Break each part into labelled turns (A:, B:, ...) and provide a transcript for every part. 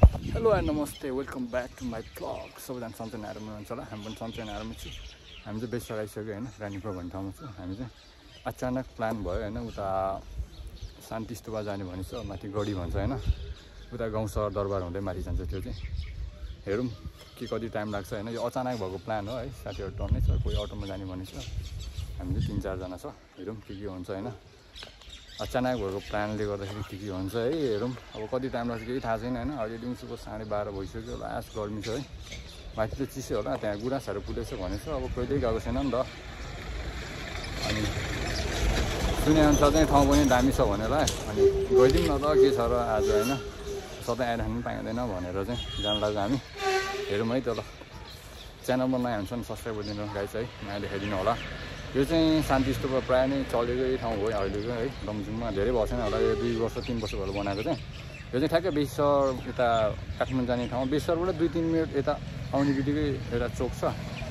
A: Hello and नमस्ते, welcome back to my blog. सबैजना सन्चै आराममा हुनुहुन्छ होला। हामी पनि सन्चै आराममा छु। हामी चाहिँ बेस लगाइसक्यो होइन, रानीपुर भन्ने ठाउँमा छु। हामी चाहिँ अचानक प्लान भयो होइन, उता शान्ति स्तूपा जाने भनेछ, माथि गढी भन्छ होइन, उता गाउँ सहर दरबार हुँदै माथि जान्छ। त्यो चाहिँ हेरौँ के कति टाइम लाग्छ होइन। यो अचानक भएको प्लान हो है, साथीहरू टर्नै छ, कोही अटोमा जाने भनेछ। हामी चाहिँ 3-4 जना छ, हेरौँ के हुन्छ होइन। अचानक भएको प्लानले गर्दाखेरि के हुन्छ है, हेरौँ अब कति टाइम लाग्छ केही थाहा छैन होइन। अहिले दिउँसोको 12:30 भइसक्यो, लास्ट गर्मी छ है, माथि चाहिँ चिसो होला। त्यहाँ गुराँसहरू पुगेछ भनेछ, अब कहिल्यै गएको छैन नि त। अनि सुनेअनुसार चाहिँ ठाउँ पनि दामी छ भनेर, अनि गइदिउँ न त के छ र आज होइन, सधैँ आइरहनु पाइँदैन भनेर चाहिँ जानु लाग्यो हामी। हेरौँ है त ल। च्यानलमा नयाँ हुन्छ नि सब्सक्राइब गरिदिनु गाइस है, नयाँ देखाइदिनु होला। यो चाहिँ शान्ति स्तूपा प्रायः नै चलेकै ठाउँ हो अहिलेको है, लमजुङमा धेरै भएको छैन होला। यो 2-3 वर्ष भयो बनाएको चाहिँ। यो चाहिँ ठ्याक्कै बेसर यता काठमाडौँ जाने ठाउँ, बेसरबाट 2-3 मिनट यता आउने बित्तिकै एउटा चोक छ,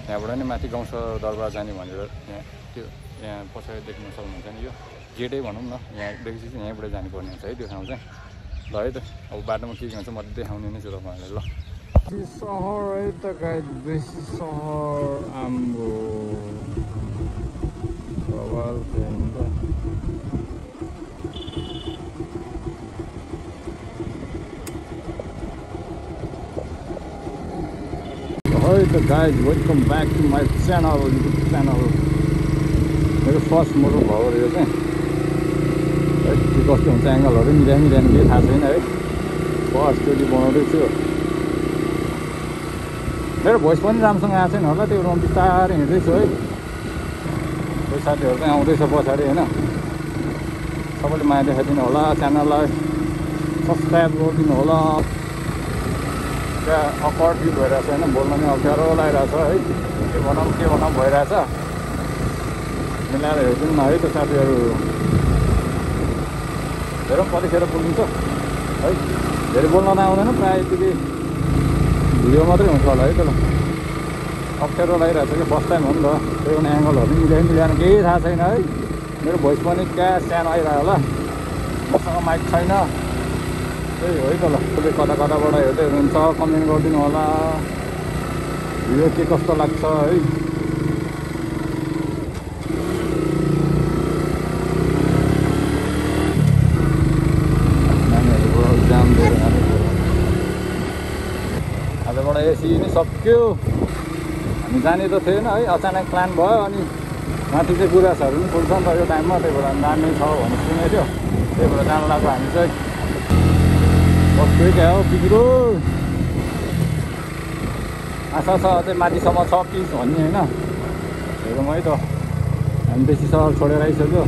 A: त्यहाँबाट नै माथि गाउँ सहर दरबार जाने भनेर यहाँ त्यो यहाँ पछाडि देख्न सक्नुहुन्छ नि, यो गेटै भनौँ न। यहाँ देखेपछि यहीँबाट जानुपर्ने हुन्छ है त्यो ठाउँ चाहिँ। ल है त, अब बाटोमा के हुन्छ म देखाउने नै छु तपाईँहरूलाई। ल सहर है त गाई, बेसी सहर आम्बो बवाल हुन्छ। है त guys, welcome back to my channel, YouTube channel. मेरो फर्स्ट मोटो भयो यो चाहिँ है, के कस्तो हुन्छ एङ्गलहरू मिलाइदिनु केही थाहा छैन है, फर्स्टचोटि बनाउँदैछु। मेरो भोइस पनि राम्रोसँग आएको छैन होला, त्यो रुम बिस्तारै हिँड्दैछु है। कोही साथीहरू चाहिँ आउँदैछ पछाडि होइन। सबैले माया देखाइदिनु होला, च्यानललाई सब्सक्राइब गरिदिनु होला। त्यहाँ अकवर्ड फिल भइरहेछ होइन, बोल्न पनि अप्ठ्यारो लागिरहेछ है, के बनाऊँ भइरहेछ। मिलाएर हेरिदिनु न है त साथीहरू। हेरौँ कतिखेर पुगिन्छ है। धेरै बोल्न नआउँदैन, प्रायः यतिकै भिडियो मात्रै हुन्छ होला है त। ल अप्ठ्यारो लागिरहेछ कि फर्स्ट टाइम हो नि त, त्यही पनि एङ्गलहरू मिलाएन केही थाहा छैन है। मेरो भोइस पनि क्या सानो आइरह्यो होला, मसँग माइक छैन, त्यही हो है त। ल कताबाट हेर्दै हुनुहुन्छ, कमेन्ट गरिदिनु होला भिडियो के कस्तो लाग्छ है। नानीहरूको इक्जाम दिएर आजबाट एसी नै सक्यो। हामी जाने त थिएन है, अचानक प्लान भयो। अनि माथि चाहिँ गुराँसहरू पनि फुल्छ नि त यो टाइममा, त्यही भएर दामी छ भन्ने सुनेको थियो, त्यही भएर जानु लाग्यो हामी चाहिँ। कस्तो क्या हो बिग्रो, आशा छ चाहिँ माथिसम्म छ पिस भन्ने होइन। हेरौँ है त, हामी बेसी सहर छोडेर आइसक्यो।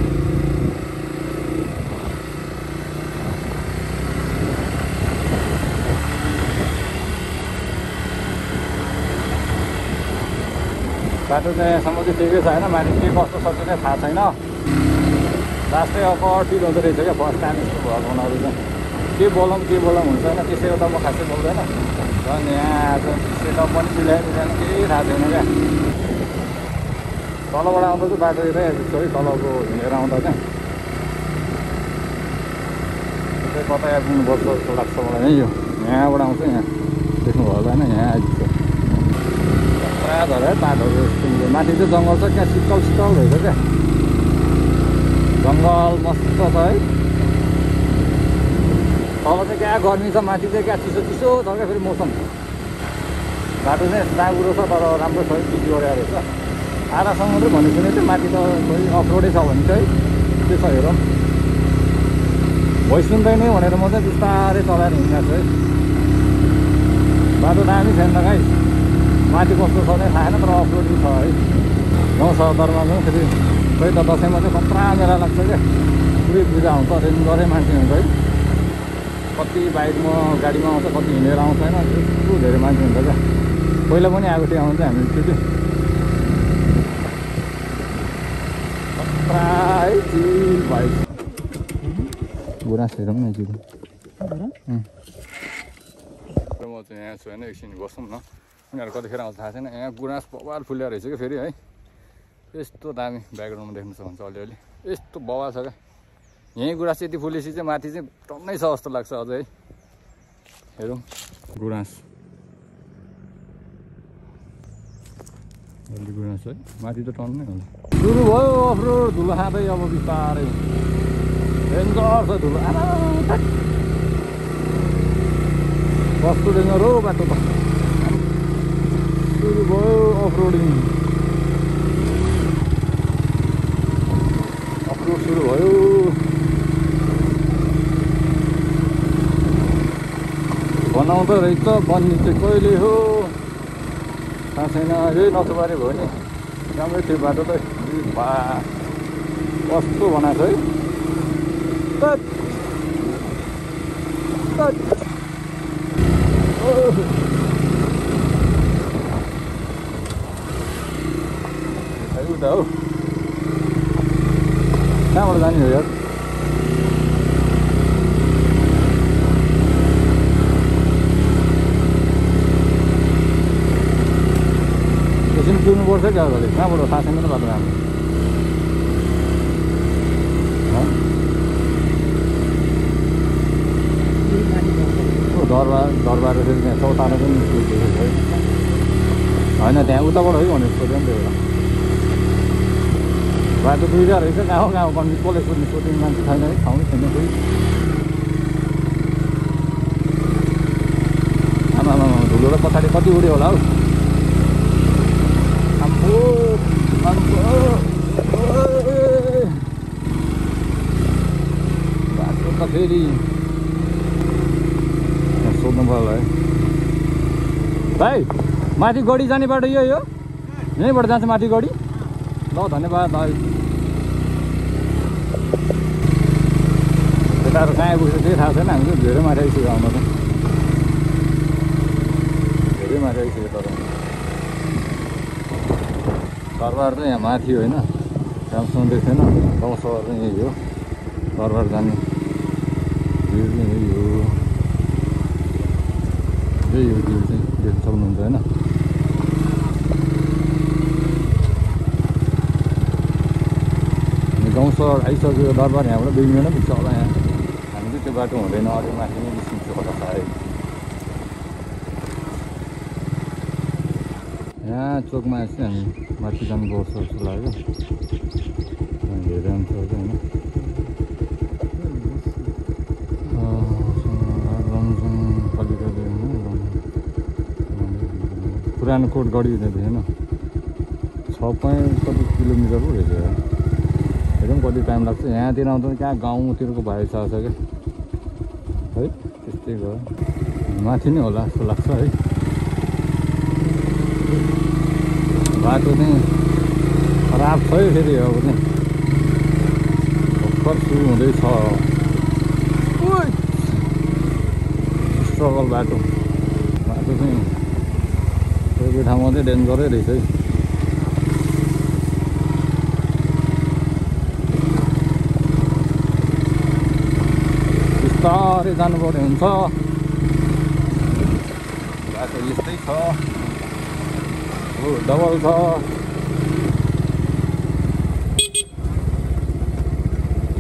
A: बाटो चाहिँ यहाँसम्म चाहिँ ठिकै छ होइन, माथि के कस्तो सक्छ चाहिँ थाहा छैन। लास्टै अकवर्ड फिल हुँदो रहेछ क्या फर्स्ट टाइम यस्तो भएको हुनाले चाहिँ। के बोलौँ हुन्छ होइन, त्यसैले त म खासै बोल्दैन। झन् यहाँ आज सेटअप पनि मिलाएन केही थाहा छैन क्या। तलबाट आउँदा चाहिँ बाटो यतै आइपुग्छ है, तलको हिँडेर आउँदा चाहिँ कतै आइपुग्नुपर्छ जस्तो लाग्छ मलाई है। यो यहाँबाट आउँछ, यहाँ देख्नुभयो होला होइन, यहाँ आइपुग्छ। प्रायः झर है बाटोहरू यस्तो, माथि चाहिँ जङ्गल छ क्या, शीतल रहेछ क्या, जङ्गल मस्त छ है। तल चाहिँ क्या गर्मी छ, माथि चाहिँ क्या चिसो छ क्या फेरि मौसम। बाटो चाहिँ साँगुरो छ तर राम्रो छ, पिच गरेर रहेछ। आधासम्म चाहिँ भन्ने सुने चाहिँ माथि त कोही अफरोडै छ भने चाहिँ के छ हेरौँ। भोइस सुन्दैन भनेर म चाहिँ बिस्तारै चलाएर हिँडिरहेको छु है। बाटो दामी छैन त गाइस, माथि कस्तो छ नै थाहा छैन, तर अफरोड छ है। गाउँ सहर दरबारमा पनि फेरि कोही त दसैँमा चाहिँ खतरा मेला लाग्छ क्या, पुरै पूजा हुन्छ, रेन्जरै मान्छे हुन्छ है। कति बाइकमा गाडीमा आउँछ, कति हिँडेर आउँछ होइन, यस्तो धेरै मान्छे हुन्छ क्या। पहिला पनि आएको थियो, आउँछ हामी त्यो चाहिँ प्राय चिल बाइक। गुराँस हेरौँ न एकचोटि। म चाहिँ यहाँ छु होइन, एकछिन बसौँ न। उनीहरू कतिखेर आउँछ थाहा छैन। यहाँ गुराँस बवाल फुलेर रहेछ क्या फेरि है, यस्तो दामी ब्याकग्राउन्डमा देख्नु सक्नुहुन्छ अलिअलि, यस्तो बवाल छ क्या। यहीँ गुराँस यति फुलेपछि चाहिँ माथि चाहिँ टन्नै छ जस्तो लाग्छ अझै। हेरौँ गुराँस अलि गुराँस है माथि त टन्नै होला सुरु भयो अफरोड धुलो खाँदै अब बिस्तारै डेन्जर छ धुलो कस्तो डेन्जर हो बाटो त सुरु भयो अफरोडिङ अफरोड सुरु भयो बनाउँदो रहेछ बन्ने चाहिँ कहिले हो थाहा छैन यही नथुबारी भयो नि राम्रै थियो बाटो त बा कस्तो बनाएको है उता हो कहाँबाट जाने हो यार एकछिन कुर्नुपर्छ क्या अगाडि कहाँबाट थाहा छैन बाटो राम्रो दरबार फेरि त्यहाँ चौतारा पनि निस्किएको है होइन त्यहाँ उताबाट है भनेर सोध्यो नि त्यो बेला बाटो दुईवटा रहेछ कहाँ कन्फिड कसले सोध्ने सोध्ने मान्छे छैन है ठाउँ छैन कोही आमा धुलो र पछाडि कति उड्यो होला हौ बाटो त फेरि सोध्नु पर्यो है भाइ माथि गढी जाने बाटो यो यहीँबाट जान्छ माथि गढी ल धन्यवाद भाइ यताहरू कहाँ आइपुग्छ त्यही थाहा छैन हामी चाहिँ धेरै माथि आइसक्यो आउनु त धेरै माथि आइसक्यो तर दरबार चाहिँ यहाँ माथि होइन राम्रोसँग देख्दैन गाउँ सहर चाहिँ यही हो दरबार जाने भ्यू चाहिँ यही हो भ्यू चाहिँ देख्न सक्नुहुन्छ होइन गाउँ सहर आइसक्यो दरबार यहाँबाट 2 मिनट पुग्छ होला यहाँ हामी चाहिँ त्यो बाटो हुँदैन अलिक माथि नै निस्किन्छ होला सायद यहाँ चोकमा चाहिँ हामी माथि जानुपर्छ जस्तो लाग्यो हेरेर आउँछ होइन पुरानो कोट गढी हुँदै थियो होइन 6 कति किलोमिटर पो रहेछ हेरौँ कति टाइम लाग्छ यहाँतिर आउँदा कहाँ गाउँतिरको भएछ क्या है त्यस्तै भयो माथि नै होला जस्तो लाग्छ है बाटो चाहिँ खराब छ है फेरि अब चाहिँ भर्खर सुरु हुँदैछ स्ट्रगल बाटो चाहिँ कोही ठाउँमा चाहिँ डेन्जरै रहेछ है बिस्तारै जानुपर्ने हुन्छ बाटो यस्तै छ हो डबल छ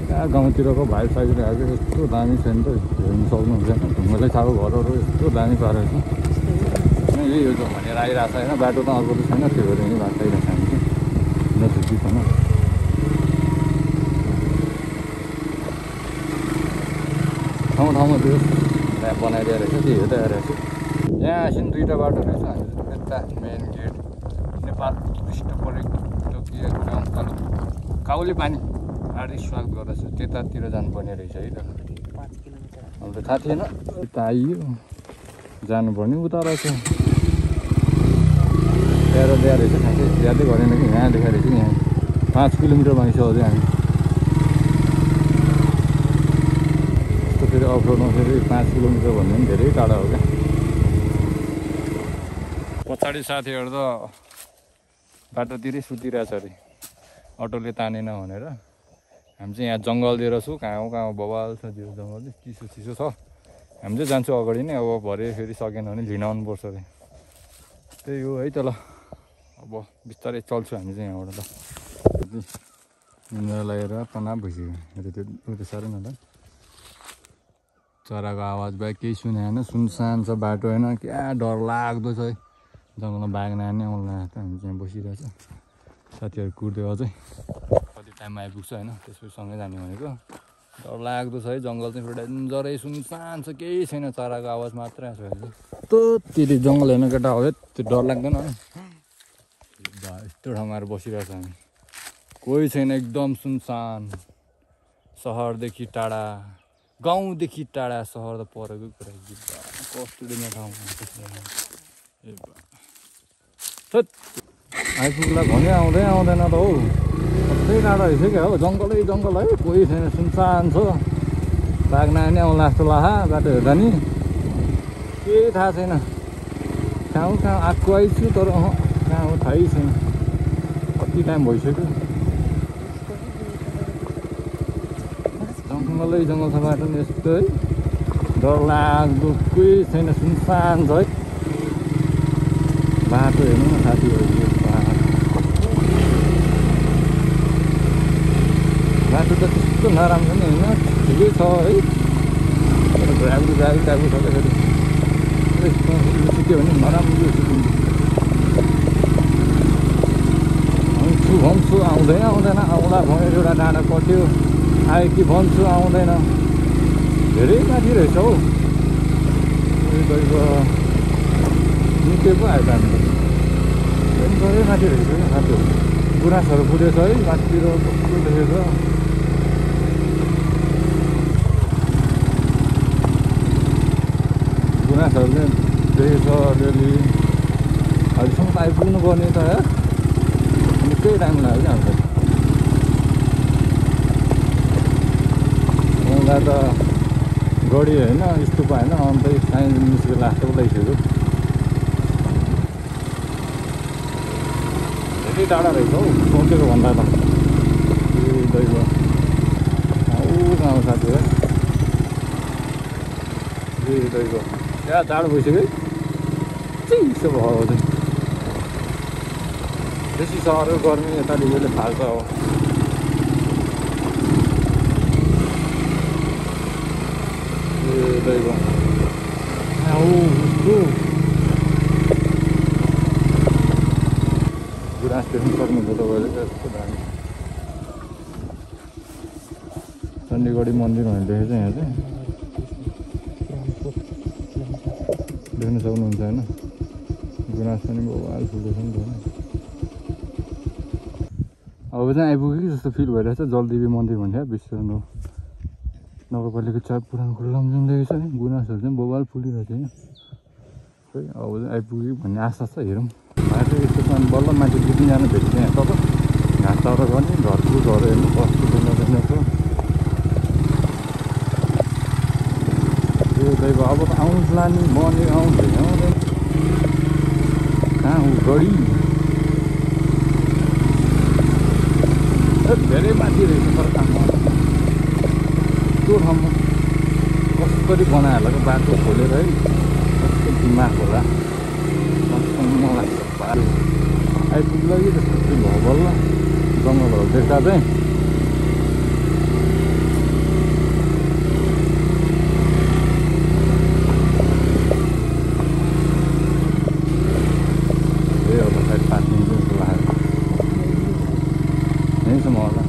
A: कहाँ गाउँतिरको भाइ साइजले आएको यस्तो दामी छ नि त हेर्नु सक्नुहुन्छ होइन ढुङ्गालाई छाएको घरहरू यस्तो दामी पारेको छ यही हो जो भनेर आइरहेको छ होइन बाटो त अर्को त छैन त्यो भएर यहीँ बाटो आइरहेको छ हामी चाहिँ नछुट्टी छैन ठाउँ ठाउँमा त्यो ल्याब बनाइदिएर रहेछ त्यो हेर्दै आइरहेको छु यहाँ एकछिन 2टा बाटो रहेछ हामी यता मेन गेट नेपाल उत्कृष्ट पर्यटकीय गाउँ काउली पानी हार्दिक स्वागत गर्दछु त्यतातिर जानुपर्ने रहेछ है त 5 किलोमिटर अब त थाहा थिएन यता आइयो जानुपर्ने उता रहेछ त्यहाँ ल्याएर रहेछ खासै ज्यादै गरेन कि यहाँ देखाएर रहेछ यहाँ 5 किलोमिटर मागिसक्यो अझै हामी यस्तो फेरि अफरोडमा फेरि 5 किलोमिटर भन्दा पनि धेरै टाढा हो क्या पछाडि साथीहरू त बाटोतिरै सुतिरहेछ अरे अटोले तानेन भनेर हामी चाहिँ यहाँ जङ्गलतिर छु कहाँ बवाल छ त्यो जङ्गल चिसो चिसो छ हामी चाहिँ जान्छौँ अगाडि नै अब भरे फेरि सकेन भने लिन आउनुपर्छ अरे त्यही हो है त ल अब बिस्तारै चल्छु हामी चाहिँ यहाँबाट त निन्द्रा लागेर तनाव भइसक्यो त्यो साह्रै न त चराको आवाज बाहेक केही सुने होइन सुनसान छ बाटो होइन क्या डर लाग्दो छ है जङ्गलमा बाघ नानी आउनु हामी चाहिँ बसिरहेछ साथीहरू कुर्दै अझै कति टाइममा आइपुग्छ होइन त्यसपछि सँगै जाने भनेको डर लाग्दो छ है जङ्गल चाहिँ एउटा डेन्जरै सुनसान छ केही छैन चराको आवाज मात्रै आएको छ यस्तो त्यति जङ्गल हेर्न केटा हो त्यो डर लाग्दैन यस्तो ठाउँमा आएर बसिरहेछ हामी कोही छैन एकदम सुनसान सहरदेखि टाढा गाउँदेखि टाढा सहर त परेको कुरा कस्तो डेन्जर ठाउँ आइपुग्ला भने आउँदै आउँदैन त हौ कतै टाढा रहेछ क्या हो जङ्गलै जङ्गल है कोही छैन सुनसान छ बाघ नानी आउला जस्तो लाहा बाटो हेर्दा नि केही थाहा छैन कहाँ कहाँ आएको आइछु तर कहाँ हो थाहै छैन कति टाइम भइसक्यो जङ्गलै जङ्गल छ बाटो नि यस्तो है डर लाग्दो कोही छैन सुनसान छ है बाटो हेर्नु न साथीहरू बाटो त त्यस्तो नराम्रो नि होइन ठिकै छ है ड्राइभर टाइपको छ त्यसरी सिक्यो भने नराम्रो भन्छु भन्छु आउँदैन आउँदैन आउँला भनेर एउटा डाँडा कट्यो आयो कि भन्छु आउँदैन धेरै माथि रहेछ हौ निकै पो आयो त हामी धेरै माथि रहेछ क्या साथीहरू गुराँसहरू फुटेछ है माथितिर कस्तो देखेछ गुराँसहरू चाहिँ देखेछ अलिअलि अहिलेसम्म त आइपुग्नु पर्ने त निकै टाइम लाग्यो क्या हामीलाई मलाई त गढी होइन स्तुपा होइन अन्तै काहीँ निस्केर लास्टको लगाइसक्यो धेरै टाढा रहेछ हौ सोचेको भन्दा त ए दैव आऊ गाउँ साथीहरू ए दैव त्यहाँ टाढो भइसक्यो चिसो भयो चाहिँ बेसी सहरको गर्मी यताले यसले फाल्छ हो ए दैव आऊ गुराँस देख्नु सक्नुहुन्छ तपाईँले त्यस्तो दामी चण्डीगढी मन्दिर भनेर देखेछ यहाँ चाहिँ देख्न सक्नुहुन्छ होइन गुराँस पनि बवाल फुलेको छ नि त अब चाहिँ आइपुग्यो कि जस्तो फिल भइरहेछ जलदेवी मन्दिर भन्छ विश्व नगरपालिका 4 पुरानो लमजुङ लेखेको छ है गुराँसहरू चाहिँ बवाल फुलिरहेको छ यहाँ खै अब चाहिँ आइपुग्यो भन्ने आशा छ हेरौँ बाटो यस्तो बल्ल मान्छे बुझिँदैन भेटिन्छ यहाँ तब घाँस चारो गर्ने घरको घर हेर्नु कस्तो देख्न छ यो दैव अब त आउनु लाने मर्ने आउँदैन आउँदैन कहाँ हो गढी धेरै माथि रहेछ तर काममा त्यो ठाउँमा कसरी बनाएर बाटो खोलेर है कस्तो दिमाग होला कस्तो लाग्छ आइपुग्ला कि त्यस्तो भयो बल्ल जङ्गलहरू देख्दा चाहिँ त्यही होला सायद पार्किङ चाहिँ जस्तो लाग्यो यहीँसम्म होला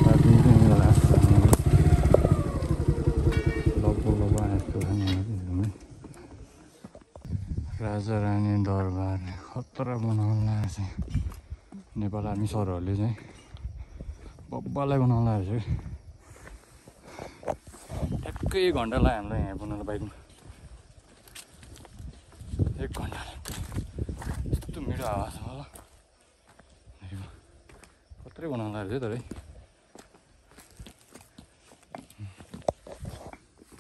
A: पार्किङ चाहिँ लाग्छ लगभग आएको छ राजा रानी दरबार खतरा बनाउन लागेको छ नेपाल आर्मी सरहरूले चाहिँ बब्बालाई बनाउन लागेको छ ठ्याक्कै 1 घन्टा लाग्यो हामीलाई यहाँ बनाउनु बाइकमा 1 घन्टा यस्तो मिठो आवाज छ होला खत्रै बनाउन लागेको छ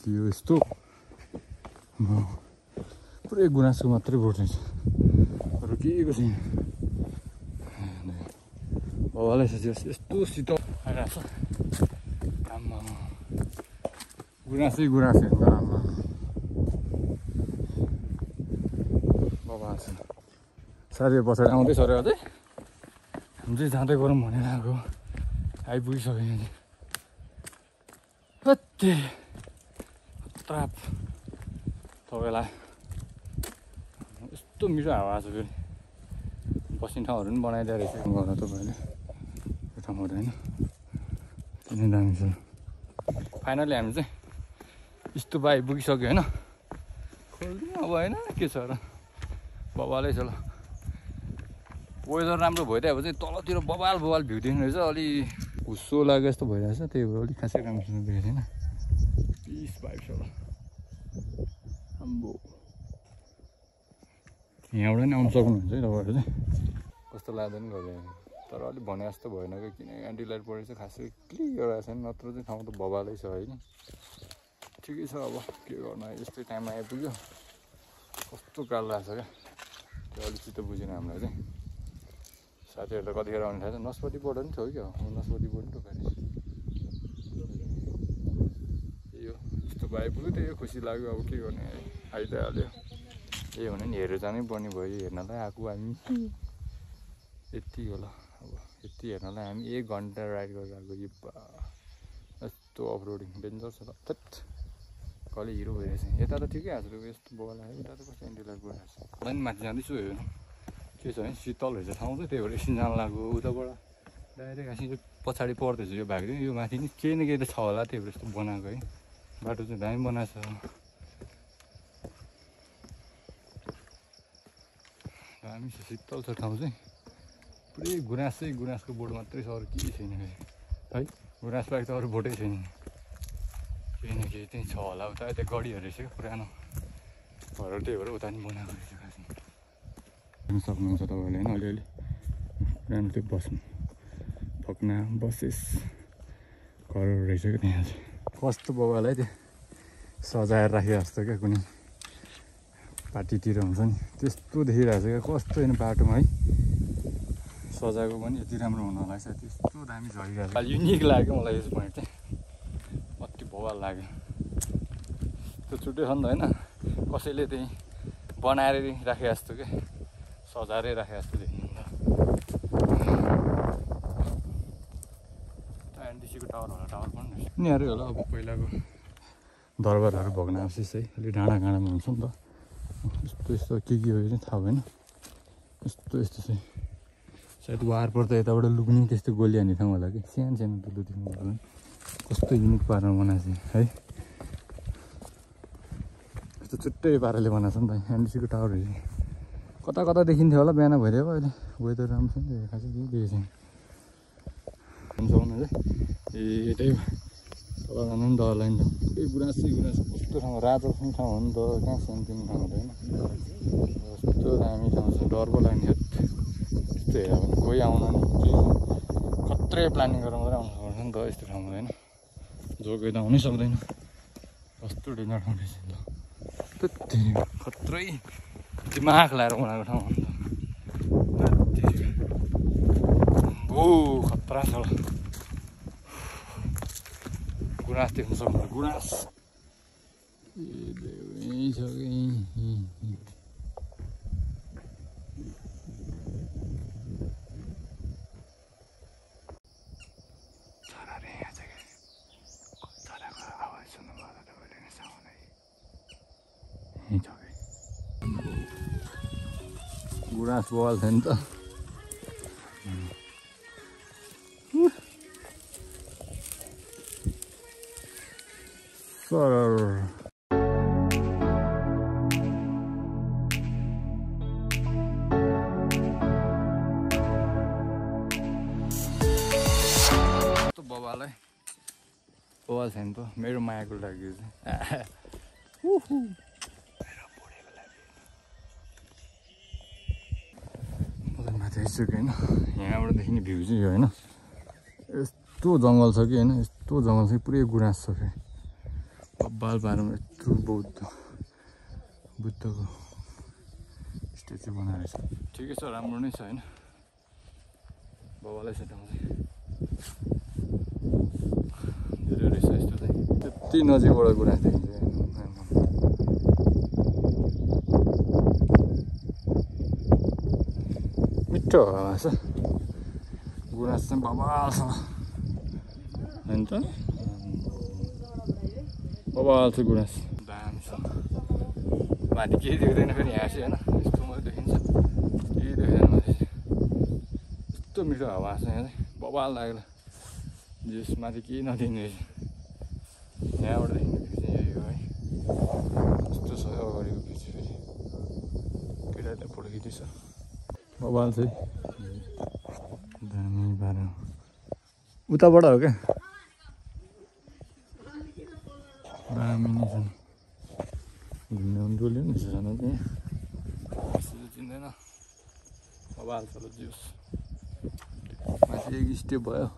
A: तर यो यस्तो पुरै गुराँसको मात्रै बोट रहेछ अरू केहीको छैन बाबालाई सोचेपछि यस्तो शीतल आइरहेको छ आम्मा गुराँसै गुराँस हेर्नु आम्मा बाबा छ साह्रै पछाडि आउँदैछ अरे अझै हामी चाहिँ जाँदै गरौँ भनेर आएको आइपुगिसक्यो यहाँ चाहिँ खतरा तपाईँलाई यस्तो मिठो हावा छ फेरि बस्ने ठाउँहरू पनि बनाइदिएर रहेछ घर तपाईँले त्यो ठाउँहरू होइन किन दामी छ फाइनली हामी चाहिँ स्तुप आइपुगिसक्यो होइन खोल्दिउँ अब होइन के छ र बबालै छ ल वेदर राम्रो भइदियो चाहिँ तलतिर बबाल भ्यू देख्नु रहेछ अलि हुस्सो लाग्यो जस्तो भइरहेछ त्यही भएर अलिक खासै राम्रोसँग देखेको छैन पिस भाइब छ ल आम्बो यहाँबाट नि आउनु सक्नुहुन्छ है तपाईँहरू चाहिँ कस्तो लाग्दैन गयो तर अलिक भने जस्तो भएन कि किन एन्टी लाइट परेको चाहिँ खासै क्लियर आएको छैन नत्र चाहिँ ठाउँ त बबालै छ होइन ठिकै छ अब के गर्नु यस्तै टाइममा आइपुग्यो कस्तो काल लाग्छ क्या त्यो अलिक चित्त बुझेन हामीलाई चाहिँ साथीहरूलाई कतिखेर आउनु थाहा छ नस्पतिबाट पनि थियो क्या नस्पतिबाट त फेरि त्यही हो यस्तो आइपुग्यो त्यही हो खुसी लाग्यो अब के गर्ने आइ त हाल्यो यही भने नि हेरेर जानै पर्ने भयो हेर्नलाई आएको हामी यति होला अब यति हेर्नलाई हामी 1 घन्टा राइड गरेर आएको यस्तो अफरोडिङ डेन्जर छ त कहिले हिरो भइरहेछ यता त ठिकै आएको छ यस्तो बगाल आयो यता त कस्तो एन्टिलाइट भइरहेको छ पनि माथि जाँदैछु हेर्नु के छ भने शीतल रहेछ ठाउँ चाहिँ त्यही भएर एकछिन जानु लाग्यो उताबाट डाइरेक्ट हाँसी पछाडि पर्दैछ यो भाग यो माथि नि केही न केही त छ होला त्यही भएर यस्तो बनाएको है बाटो चाहिँ दामी बनाएको छ दामी छ शीतल छ ठाउँ चाहिँ पुरै गुराँसको बोर्ड मात्रै छ अरू केही छैन है गुराँस बाहेक त अरू बोटै छैन केही न केही त्यही छ होला उता यता गढीहरू रहेछ क्या पुरानो घरहरू त्यही भएर उता नि बनाएको रहेछ खासमा सक्नुहुन्छ तपाईँहरूले होइन अलिअलि पुरानो त्यो बस्नु फक्ना बसेस घरहरू रहेछ क्या त्यहाँ चाहिँ कस्तो बबालाई त्यो सजाएर राखेको जस्तो क्या कुनै पार्टीतिर हुन्छ नि त्यस्तो देखिरहेको छ क्या कस्तो होइन बाटोमा है सजाएको पनि यति राम्रो हुन लाग्छ त्यस्तो दामी झरिरहेको छ युनिक लाग्यो मलाई यस पोइन्ट चाहिँ अति बवाल लाग्यो त्यो छुट्टै छ नि त होइन कसैले त्यही बनाएर राखे जस्तो क्या सजाएरै राखे जस्तो देखिन्छ एनटिसीको टावर होला टावर पनि यिनीहरू होला अब पहिलाको दरबारहरू भग्न आवश्यक है अलिक डाँडामा हुन्छ नि त यस्तो के हो चाहिँ थाहा भएन यस्तो चाहिँ सायद वारपर त यताबाट लुक्ने त्यस्तो गोली हान्ने ठाउँ होला कि सानो सानो दुलो देख्नु होला कस्तो युनिक पारामा बनाएको छ है यस्तो छुट्टै पाराले बनाएको छ नि त एनटिसीको टावर कता कता देखिन्थ्यो होला बिहान भइदियो अहिले वेदर राम्रो छ नि त खासै केही देखेको छैन सक्नु ए त्यही तल जानु पनि डर लाग्यो नि त पुरै गुराँस कस्तो ठाउँ राजस्ने ठाउँ हो नि त कहाँ सानोतिनो ठाउँ हुँदैन कस्तो दामी ठाउँ छ डर पो लाग्ने त्यस्तो हेऱ्यो भने कोही आउन नि केही खत्रै प्लानिङ गरेर मात्रै आउनु सक्छ नि त यस्तो ठाउँमा होइन जो कोही त आउनै सक्दैन कस्तो डेन्जर ठाउँ रहेछ ल त्यति खत्रै दिमाग लाएर बनाएको ठाउँ हो नि त ओ खतरा छ गुराँस देख्नु सक्नुहुन्छ गुराँस छ गुराँस बवाल थियो नि त बवाल छैन त मेरो मायाको लागि चाहिँ माथि आइसक्यो होइन यहाँबाट देखिने भ्यू चाहिँ यो होइन यस्तो जङ्गल छ कि होइन यस्तो जङ्गल चाहिँ पुरै गुराँस छ फेरि बब्बाल पारमा यत्रो बुद्धको स्ट्याचु बनाएर छ ठिकै छ राम्रो नै छ होइन बब्बालै छ ठाउँ चाहिँ धेरै रहेछ यस्तो चाहिँ त्यति नजिकबाट गुराँस देखिन्छ मिठो हावा छ गुराँस चाहिँ बबाल छ होइन त बबाल छ गुराँस माथि केही देख्दैन फेरि यहाँ चाहिँ होइन यस्तो मात्रै देखिन्छ केही देख्दैन माथि यस्तो मिठो हावा आएको छ यहाँ चाहिँ बबाल लाग्यो जस माथि केही नदेखिने रहेछ यहाँबाट देखिने भ्यू चाहिँ यही हो है यस्तो छ अगाडिको भ्यू चाहिँ फेरि केटाहरूले फोटो खिच्दैछ बबाल चाहिँ दामी बाह्र उताबाट हो क्या दामी नै छ घुम्ने पनि डोल्यो नि सानो चाहिँ यस्तो चिन्दैन बबाल छ ल जिउस माथि एक स्टेप भयो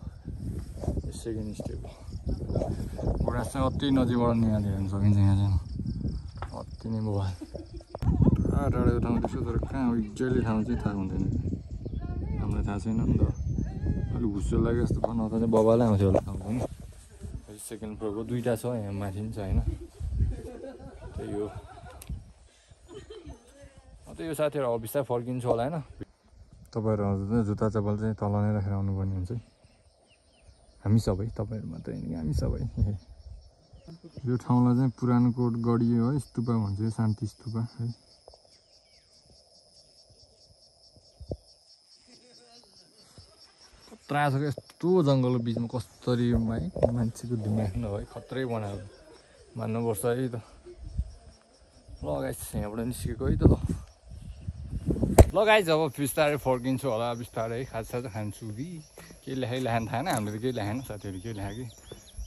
A: सेकेन्ड स्टेप गुराँस चाहिँ अति नजिकबाट निकालेर हेर्न सकिन्छ यहाँ चाहिँ अति नै बबाल टाढा टाढाको ठाउँ त्यसो तर कहाँ हो एक्ज्याक्टली ठाउँ चाहिँ थाहा हुँदैन हामीलाई थाहा छैन नि त अलिक घुस्सो लाग्यो जस्तो भन्नु चाहिँ बबालै आउँथ्यो होला ठाउँ पनि सेकेन्ड फ्लोरको दुईवटा छ यहाँ माथि पनि छ होइन त्यही हो त्यही हो साथीहरू अब बिस्तारै फर्किन्छु होला होइन तपाईँहरू हजुर जुत्ता चप्पल चाहिँ तल नै राखेर आउनुपर्ने हुन्छ हामी सबै तपाईँहरू मात्रै होइन कि हामी सबै यो ठाउँलाई चाहिँ पुरानो कोट गढियो है स्तुपा भन्छ शान्ति स्तुपा है खतरा छ यस्तो जङ्गलको बिचमा कसरी मान्छेको दिमाग नभए खत्रै बनाएको मान्नुपर्छ है त लगाइस यहाँबाट निस्केको है त ल गाइज अब बिस्तारै फर्किन्छु होला बिस्तारै खाजा खान्छु कि केही लेखान थाहा हामीले त केही लेखाएन साथीहरू केही लेखायो कि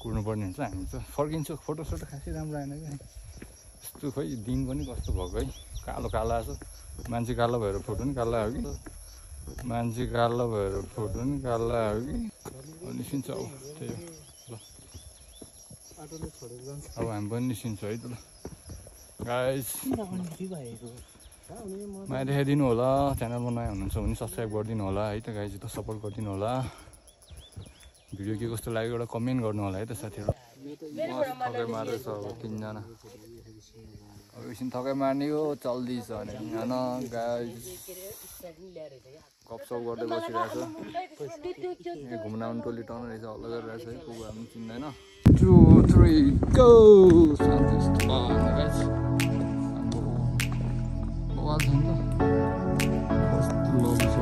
A: कुर्नुपर्ने हुन्छ हामी त फर्किन्छु फोटोसोटो खासै राम्रो आएन क्या यस्तो खोइ दिन पनि कस्तो भएको है कालो कालो आएको मान्छे कालो भएर फोटो पनि कालो आयो कि मान्छे कालो भएर फोटो पनि कालो आयो कि निस्किन्छ अब त्यही हो ल अब हामी पनि निस्किन्छौँ है त ल गाइज मलाई देखाइदिनु होला च्यानलमा नयाँ हुनुहुन्छ भने सब्सक्राइब गरिदिनु होला है त गाइज त सपोर्ट गरिदिनु होला भिडियो के कस्तो लाग्यो एउटा कमेन्ट गर्नु होला है त साथीहरू थकै मार्दैछ अब तिनजना अब एकछिन थकै मार्ने हो चल्दैछ भने होइन गाइज गफसफ गर्दै बसिरहेको छ घुम्न आउने टोली टर्न रहेछ हल्ला गरिरहेछ है को हामी चिन्दैन 2 3 गो गाइज बवाल छ नि त कस्तो लभ छ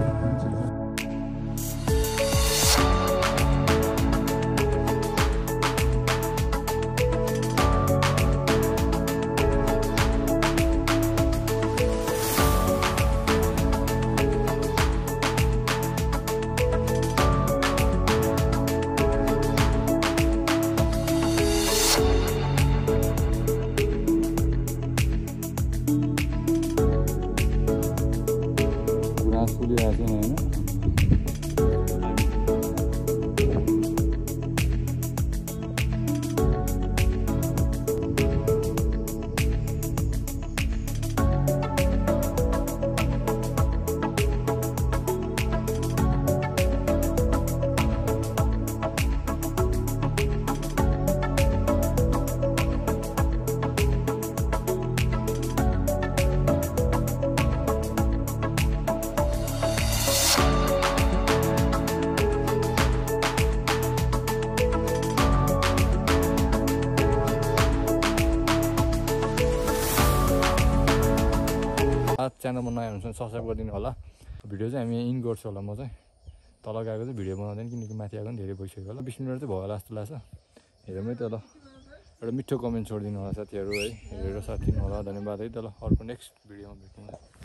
A: च्यानलमा नयाँ हुनुहुन्छ भने सब्सक्राइब गरिदिनु होला भिडियो चाहिँ हामी इन गर्छु होला म चाहिँ तल गएको चाहिँ भिडियो बनाउँदैन किनकि माथि आएको पनि धेरै भइसक्यो होला 20 मिनट चाहिँ भयो होला जस्तो लाग्छ हेरौँ है त ल एउटा मिठो कमेन्ट छोडिदिनु होला साथीहरू है हेरेर साथ दिनु होला धन्यवाद है त ल अर्को नेक्स्ट भिडियोमा भेटौँ